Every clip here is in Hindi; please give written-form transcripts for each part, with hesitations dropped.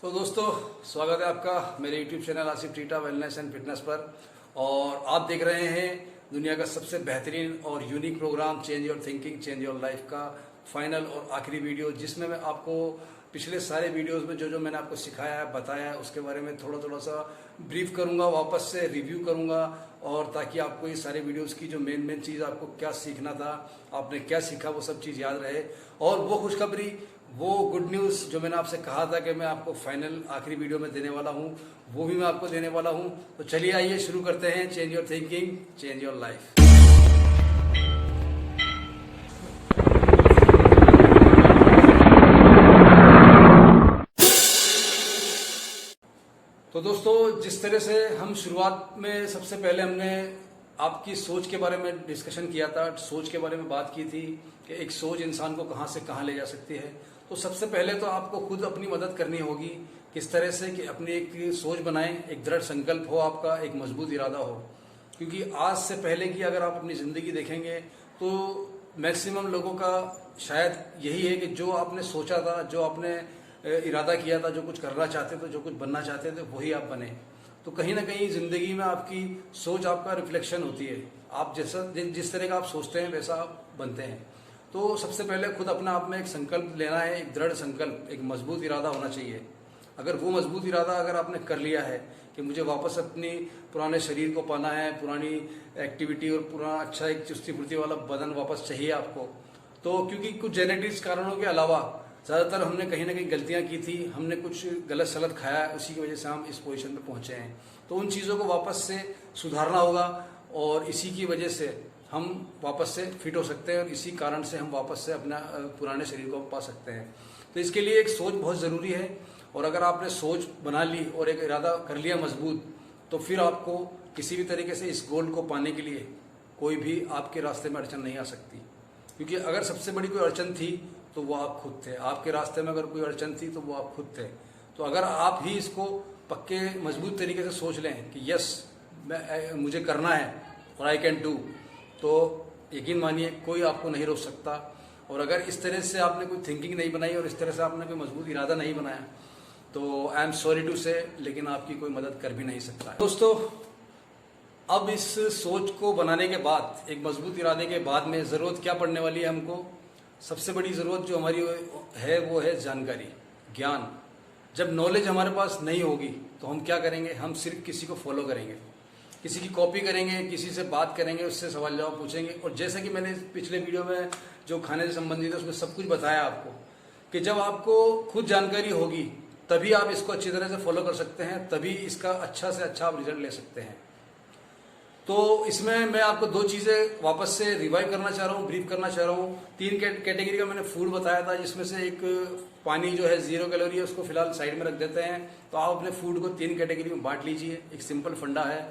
तो दोस्तों, स्वागत है आपका मेरे YouTube channel Asif theta wellness and fitness पर। और आप देख रहे हैं दुनिया का सबसे बेहतरीन और unique program change your thinking change your life का फाइनल और आखिरी वीडियो, जिसमें मैं आपको पिछले सारे वीडियोस में जो मैंने आपको सिखाया है, बताया है, उसके बारे में थोड़ा सा ब्रीफ करूंगा, वापस से रिव्यू करूंगा, और ताकि आपको ये सारे वीडियोस की जो मेन चीज़ आपको क्या सीखना था, आपने क्या सीखा, वो सब चीज़ याद रहे। और वो खुशखबरी, वो गुड न्यूज़ जो मैंने आपसे कहा था कि मैं आपको फाइनल आखिरी वीडियो में देने वाला हूँ, वो भी मैं आपको देने वाला हूँ। तो चलिए आइए शुरू करते हैं change your thinking change your life. तो दोस्तों, जिस तरह से हम शुरुआत में सबसे पहले हमने आपकी सोच के बारे में डिस्कशन किया था, सोच के बारे में बात की थी कि एक सोच इंसान को कहाँ से कहाँ ले जा सकती है। तो सबसे पहले तो आपको खुद अपनी मदद करनी होगी, किस तरह से कि अपनी एक सोच बनाएं, एक दृढ़ संकल्प हो आपका, एक मजबूत इरादा हो। क्योंकि आज से पहले की अगर आप अपनी ज़िंदगी देखेंगे तो मैक्सिमम लोगों का शायद यही है कि जो आपने सोचा था, जो आपने इरादा किया था, जो कुछ करना चाहते थे, जो कुछ बनना चाहते थे, वही आप बने। तो कहीं ना कहीं ज़िंदगी में आपकी सोच आपका रिफ्लेक्शन होती है। आप जैसा जिस तरह का आप सोचते हैं वैसा आप बनते हैं। तो सबसे पहले खुद अपने आप में एक संकल्प लेना है, एक दृढ़ संकल्प, एक मजबूत इरादा होना चाहिए। अगर वो मजबूत इरादा अगर आपने कर लिया है कि मुझे वापस अपनी पुराने शरीर को पाना है, पुरानी एक्टिविटी और पुराना अच्छा एक चुस्ती फुर्ती वाला बदन वापस चाहिए आपको, तो क्योंकि कुछ जेनेटिक्स कारणों के अलावा ज़्यादातर हमने कहीं ना कहीं गलतियां की थी, हमने कुछ गलत सलत खाया, उसी की वजह से हम इस पोजीशन पे पहुंचे हैं। तो उन चीज़ों को वापस से सुधारना होगा और इसी की वजह से हम वापस से फिट हो सकते हैं और इसी कारण से हम वापस से अपना पुराने शरीर को पा सकते हैं। तो इसके लिए एक सोच बहुत ज़रूरी है। और अगर आपने सोच बना ली और एक इरादा कर लिया मजबूत, तो फिर आपको किसी भी तरीके से इस गोल को पाने के लिए कोई भी आपके रास्ते में अड़चन नहीं आ सकती। क्योंकि अगर सबसे बड़ी कोई अड़चन थी तो वो आप खुद थे। आपके रास्ते में अगर कोई अड़चन थी तो वो आप खुद थे। तो अगर आप ही इसको पक्के मजबूत तरीके से सोच लें कि यस मुझे करना है और आई कैन डू, तो यकीन मानिए कोई आपको नहीं रोक सकता। और अगर इस तरह से आपने कोई थिंकिंग नहीं बनाई और इस तरह से आपने कोई मजबूत इरादा नहीं बनाया, तो आई एम सॉरी टू से, लेकिन आपकी कोई मदद कर भी नहीं सकता है। दोस्तों, अब इस सोच को बनाने के बाद, एक मजबूत इरादे के बाद में ज़रूरत क्या पड़ने वाली है हमको? सबसे बड़ी ज़रूरत जो हमारी है वो है जानकारी, ज्ञान। जब नॉलेज हमारे पास नहीं होगी तो हम क्या करेंगे? हम सिर्फ किसी को फॉलो करेंगे, किसी की कॉपी करेंगे, किसी से बात करेंगे, उससे सवाल जवाब पूछेंगे। और जैसा कि मैंने पिछले वीडियो में जो खाने से संबंधित है उसमें सब कुछ बताया आपको कि जब आपको खुद जानकारी होगी तभी आप इसको अच्छी तरह से फॉलो कर सकते हैं, तभी इसका अच्छा से अच्छा आप रिजल्ट ले सकते हैं। तो इसमें मैं आपको दो चीज़ें वापस से रिवाइव करना चाह रहा हूँ, ब्रीफ करना चाह रहा हूँ। तीन कैटेगरी का मैंने फूड बताया था, जिसमें से एक पानी जो है 0 कैलोरी है, उसको फिलहाल साइड में रख देते हैं। तो आप अपने फूड को 3 कैटेगरी में बांट लीजिए। एक सिंपल फंडा है,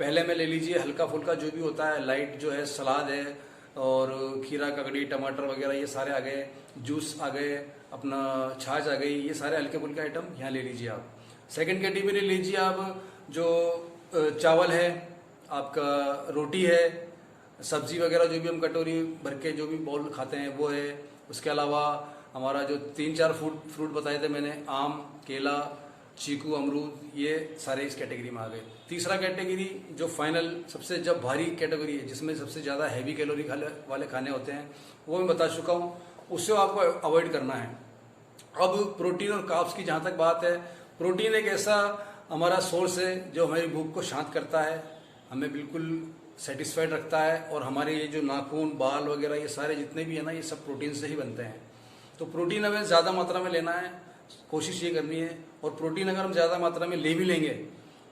पहले में ले लीजिए हल्का फुल्का जो भी होता है, लाइट जो है सलाद है और खीरा, ककड़ी, टमाटर वगैरह ये सारे आ गए, जूस आ गए, अपना छाछ आ गई, ये सारे हल्के फुल्के आइटम यहाँ ले लीजिए आप। सेकंड कैटेगरी लीजिए आप जो चावल है, आपका रोटी है, सब्जी वगैरह जो भी हम कटोरी भर के जो भी बाउल खाते हैं वो है। उसके अलावा हमारा जो 3-4 फ्रूट बताए थे मैंने, आम, केला, चीकू, अमरूद, ये सारे इस कैटेगरी में आ गए। तीसरा कैटेगरी जो फाइनल सबसे जब भारी कैटेगरी है, जिसमें सबसे ज़्यादा हैवी कैलोरी वाले खाने होते हैं, वो मैं बता चुका हूँ, उससे आपको अवॉइड करना है। अब प्रोटीन और कार्ब्स की जहाँ तक बात है, प्रोटीन एक ऐसा हमारा सोर्स है जो हमारी भूख को शांत करता है, हमें बिल्कुल सेटिस्फाइड रखता है। और हमारे ये जो नाखून, बाल वगैरह ये सारे जितने भी है ना, ये सब प्रोटीन से ही बनते हैं। तो प्रोटीन हमें ज़्यादा मात्रा में लेना है, कोशिश ये करनी है। और प्रोटीन अगर हम ज़्यादा मात्रा में ले भी लेंगे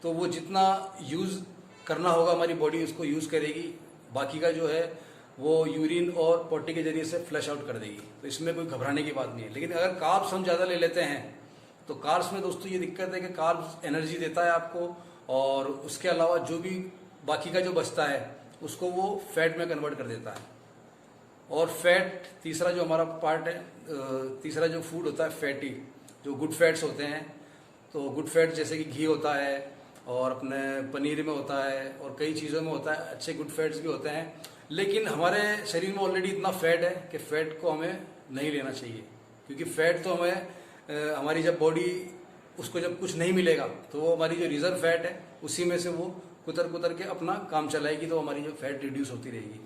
तो वो जितना यूज़ करना होगा हमारी बॉडी उसको यूज़ करेगी, बाकी का जो है वो यूरिन और पोटी के जरिए से फ्लश आउट कर देगी। तो इसमें कोई घबराने की बात नहीं है। लेकिन अगर कार्ब्स हम ज़्यादा ले लेते हैं तो कार्ब्स में दोस्तों ये दिक्कत है कि कार्ब्स एनर्जी देता है आपको, और उसके अलावा जो भी बाकी का जो बचता है उसको वो फैट में कन्वर्ट कर देता है। और फैट तीसरा जो हमारा पार्ट है, तीसरा जो फूड होता है फैटी, जो गुड फैट्स होते हैं। तो गुड फैट जैसे कि घी होता है और अपने पनीर में होता है और कई चीज़ों में होता है, अच्छे गुड फैट्स भी होते हैं। लेकिन हमारे शरीर में ऑलरेडी इतना फैट है कि फैट को हमें नहीं लेना चाहिए। क्योंकि फैट तो हमें हमारी जब बॉडी उसको जब कुछ नहीं मिलेगा तो वो हमारी जो रिजर्व फैट है उसी में से वो कुतर कुतर के अपना काम चलाएगी, तो हमारी जो फैट रिड्यूस होती रहेगी।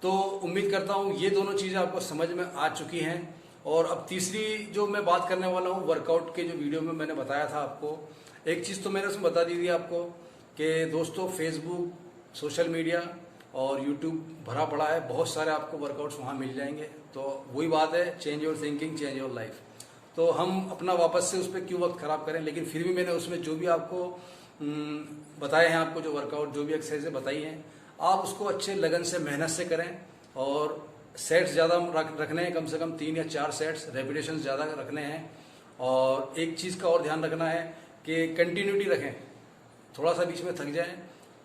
तो उम्मीद करता हूँ ये दोनों चीज़ें आपको समझ में आ चुकी हैं। और अब तीसरी जो मैं बात करने वाला हूँ, वर्कआउट के जो वीडियो में मैंने बताया था आपको, एक चीज़ तो मैंने उसमें बता दी थी आपको कि दोस्तों फेसबुक, सोशल मीडिया और यूट्यूब भरा पड़ा है, बहुत सारे आपको वर्कआउट्स वहाँ मिल जाएंगे। तो वही बात है, change your thinking change your life. तो हम अपना वापस से उस पर क्यों वक्त खराब करें, लेकिन फिर भी मैंने उसमें जो भी आपको बताए हैं, आपको जो वर्कआउट जो भी एक्सरसाइजें बताई हैं, आप उसको अच्छे लगन से मेहनत से करें। और सेट्स ज़्यादा रखने हैं, कम से कम 3 या 4 सेट्स, रेपिटेशन ज़्यादा रखने हैं। और एक चीज़ का और ध्यान रखना है कि कंटिन्यूटी रखें, थोड़ा सा बीच में थक जाएं,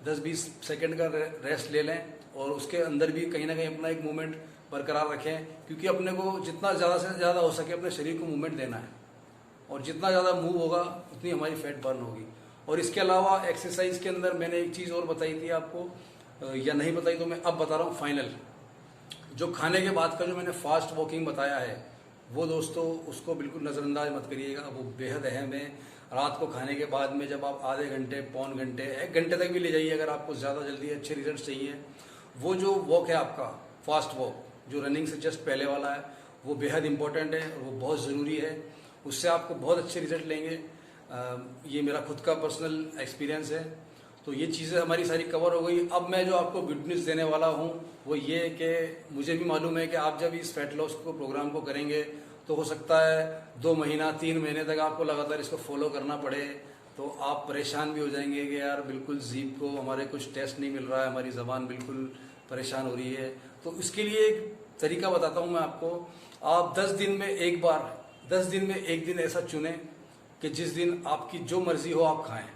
10-20 सेकंड का रेस्ट ले लें और उसके अंदर भी कहीं ना कहीं अपना एक मूवमेंट बरकरार रखें, क्योंकि अपने को जितना ज़्यादा से ज़्यादा हो सके अपने शरीर को मूवमेंट देना है, और जितना ज़्यादा मूव होगा उतनी हमारी फैट बर्न होगी। और इसके अलावा एक्सरसाइज के अंदर मैंने एक चीज़ और बताई थी आपको, या नहीं बताई तो मैं अब बता रहा हूँ फाइनल। जो खाने के बाद का जो मैंने फास्ट वॉकिंग बताया है, वो दोस्तों उसको बिल्कुल नज़रअंदाज मत करिएगा, वो बेहद अहम है। रात को खाने के बाद में जब आप आधे घंटे, पौन घंटे, 1 घंटे तक भी ले जाइए अगर आपको ज़्यादा जल्दी अच्छे रिजल्ट चाहिए, वो जो वॉक है आपका फास्ट वॉक, जो रनिंग से जस्ट पहले वाला है, वो बेहद इंपॉर्टेंट है और वो बहुत ज़रूरी है। उससे आपको बहुत अच्छे रिजल्ट लेंगे। ये मेरा खुद का पर्सनल एक्सपीरियंस है। तो ये चीज़ें हमारी सारी कवर हो गई। अब मैं जो आपको गुड न्यूज़ देने वाला हूँ वो ये कि मुझे भी मालूम है कि आप जब इस फैट लॉस को प्रोग्राम को करेंगे तो हो सकता है 2 महीना 3 महीने तक आपको लगातार इसको फॉलो करना पड़े, तो आप परेशान भी हो जाएंगे कि यार बिल्कुल जीभ को हमारे कुछ टेस्ट नहीं मिल रहा है, हमारी ज़बान बिल्कुल परेशान हो रही है। तो इसके लिए एक तरीका बताता हूँ मैं आपको। आप 10 दिन में एक बार, 10 दिन में एक दिन ऐसा चुनें कि जिस दिन आपकी जो मर्जी हो आप खाएं,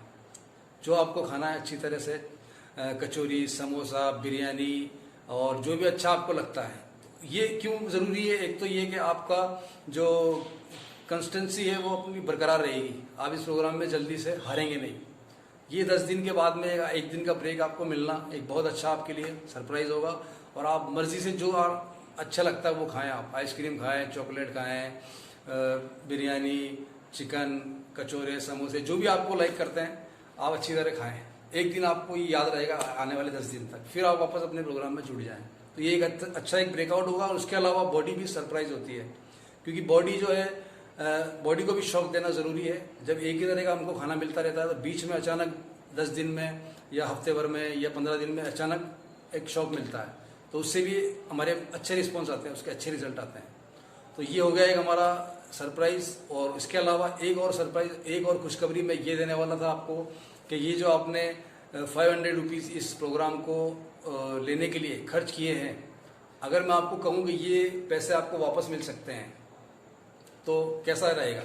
जो आपको खाना है अच्छी तरह से, कचौरी, समोसा, बिरयानी और जो भी अच्छा आपको लगता है। ये क्यों ज़रूरी है? एक तो ये कि आपका जो कंसिस्टेंसी है वो अपनी बरकरार रहेगी, आप इस प्रोग्राम में जल्दी से हारेंगे नहीं। ये 10 दिन के बाद में 1 दिन का ब्रेक आपको मिलना एक बहुत अच्छा आपके लिए सरप्राइज़ होगा। और आप मर्ज़ी से जो अच्छा लगता है वो खाएं, आप आइसक्रीम खाएं, चॉकलेट खाएं, बिरयानी, चिकन, कचौरे, समोसे, जो भी आपको लाइक करते हैं आप अच्छी तरह खाएं। एक दिन आपको ये याद रहेगा आने वाले 10 दिन तक, फिर आप वापस अपने प्रोग्राम में जुड़ जाएं। तो ये एक अच्छा एक ब्रेकआउट होगा। और उसके अलावा बॉडी भी सरप्राइज होती है, क्योंकि बॉडी जो है, बॉडी को भी शौक देना ज़रूरी है। जब एक ही तरह का हमको खाना मिलता रहता है तो बीच में अचानक 10 दिन में या हफ्ते भर में या 15 दिन में अचानक एक शौक मिलता है, तो उससे भी हमारे अच्छे रिस्पॉन्स आते हैं, उसके अच्छे रिजल्ट आते हैं। तो ये हो गया एक हमारा सरप्राइज़। और इसके अलावा एक और सरप्राइज़, एक और खुशखबरी मैं ये देने वाला था आपको कि ये जो आपने 500 रुपीज़ इस प्रोग्राम को लेने के लिए खर्च किए हैं, अगर मैं आपको कहूँ कि ये पैसे आपको वापस मिल सकते हैं तो कैसा रहेगा?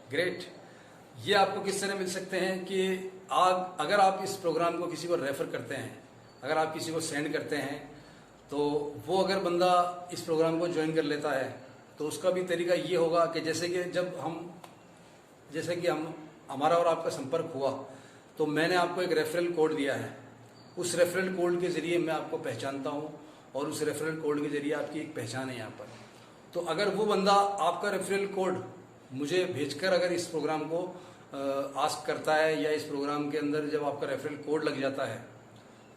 ग्रेट। ये आपको किस तरह मिल सकते हैं कि अगर आप इस प्रोग्राम को किसी को रेफ़र करते हैं, अगर आप किसी को सेंड करते हैं, तो वो अगर बंदा इस प्रोग्राम को ज्वाइन कर लेता है तो उसका भी तरीका ये होगा कि जैसे कि हमारा और आपका संपर्क हुआ तो मैंने आपको एक रेफरल कोड दिया है। उस रेफरल कोड के ज़रिए मैं आपको पहचानता हूँ और उस रेफरल कोड के ज़रिए आपकी एक पहचान है यहाँ पर। तो अगर वो बंदा आपका रेफरल कोड मुझे भेजकर अगर इस प्रोग्राम को आस्क करता है, या इस प्रोग्राम के अंदर जब आपका रेफरल कोड लग जाता है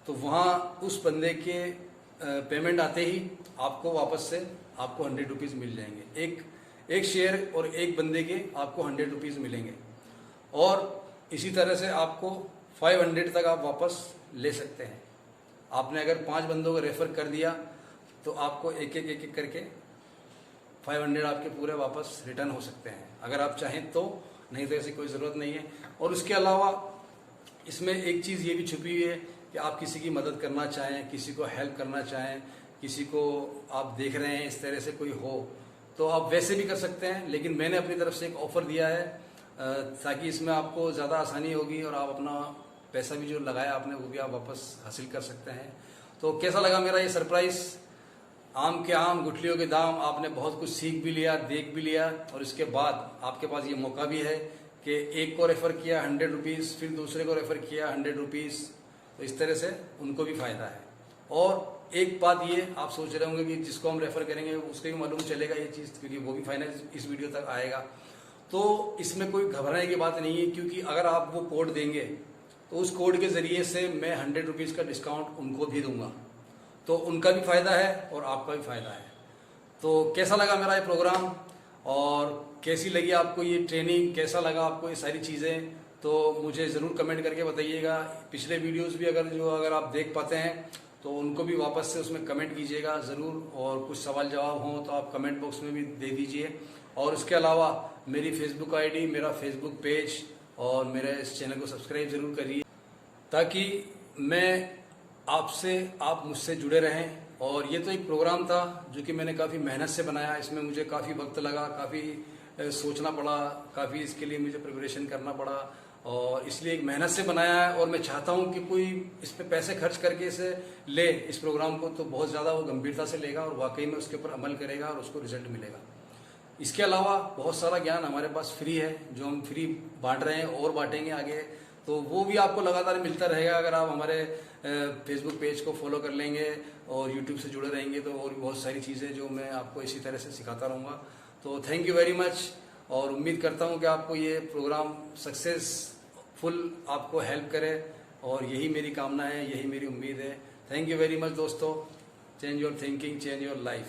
तो वहाँ उस बंदे के पेमेंट आते ही आपको वापस से आपको 100 रुपीज़ मिल जाएंगे। एक शेयर और एक बंदे के आपको 100 रुपीज़ मिलेंगे। और इसी तरह से आपको 500 तक आप वापस ले सकते हैं। आपने अगर 5 बंदों को रेफ़र कर दिया तो आपको एक एक करके 500 आपके पूरे वापस रिटर्न हो सकते हैं, अगर आप चाहें तो, नहीं तो ऐसी कोई ज़रूरत नहीं है। और उसके अलावा इसमें एक चीज़ ये भी छुपी हुई है कि आप किसी की मदद करना चाहें, किसी को हेल्प करना चाहें, किसी को आप देख रहे हैं इस तरह से कोई हो तो आप वैसे भी कर सकते हैं। लेकिन मैंने अपनी तरफ से एक ऑफ़र दिया है ताकि इसमें आपको ज़्यादा आसानी होगी और आप अपना पैसा भी जो लगाया आपने वो भी आप वापस हासिल कर सकते हैं। तो कैसा लगा मेरा ये सरप्राइज़? आम के आम गुठलियों के दाम, आपने बहुत कुछ सीख भी लिया, देख भी लिया, और इसके बाद आपके पास ये मौका भी है कि एक को रेफ़र किया 100 रुपीज़, फिर दूसरे को रेफ़र किया 100 रुपीज़, तो इस तरह से उनको भी फ़ायदा है। और एक बात ये आप सोच रहे होंगे कि जिसको हम रेफ़र करेंगे उसको भी मालूम चलेगा ये चीज़, क्योंकि वो भी फाइनल इस वीडियो तक आएगा। तो इसमें कोई घबराने की बात नहीं है, क्योंकि अगर आप वो कोड देंगे तो उस कोड के ज़रिए से मैं 100 रुपीज़ का डिस्काउंट उनको भी दूंगा, तो उनका भी फ़ायदा है और आपका भी फ़ायदा है। तो कैसा लगा मेरा ये प्रोग्राम और कैसी लगी आपको ये ट्रेनिंग, कैसा लगा आपको ये सारी चीज़ें, तो मुझे ज़रूर कमेंट करके बताइएगा। पिछले वीडियोस भी अगर आप देख पाते हैं तो उनको भी वापस से उसमें कमेंट कीजिएगा ज़रूर, और कुछ सवाल जवाब हों तो आप कमेंट बॉक्स में भी दे दीजिए। और इसके अलावा मेरी फेसबुक आईडी, मेरा फेसबुक पेज और मेरे इस चैनल को सब्सक्राइब ज़रूर करिए, ताकि आप मुझसे जुड़े रहें। और ये तो एक प्रोग्राम था जो कि मैंने काफ़ी मेहनत से बनाया, इसमें मुझे काफ़ी वक्त लगा, काफ़ी सोचना पड़ा, काफ़ी इसके लिए मुझे प्रिपरेशन करना पड़ा, और इसलिए एक मेहनत से बनाया है। और मैं चाहता हूं कि कोई इस पे पैसे खर्च करके इसे ले इस प्रोग्राम को, तो बहुत ज़्यादा वो गंभीरता से लेगा और वाकई में उसके ऊपर अमल करेगा और उसको रिजल्ट मिलेगा। इसके अलावा बहुत सारा ज्ञान हमारे पास फ्री है जो हम फ्री बांट रहे हैं और बांटेंगे आगे, तो वो भी आपको लगातार मिलता रहेगा अगर आप हमारे फेसबुक पेज को फॉलो कर लेंगे और यूट्यूब से जुड़े रहेंगे। तो और भी बहुत सारी चीज़ें जो मैं आपको इसी तरह से सिखाता रहूँगा। तो थैंक यू वेरी मच, और उम्मीद करता हूँ कि आपको ये प्रोग्राम सक्सेसफुल आपको हेल्प करे, और यही मेरी कामना है, यही मेरी उम्मीद है। थैंक यू वेरी मच दोस्तों। Change your thinking, change your life.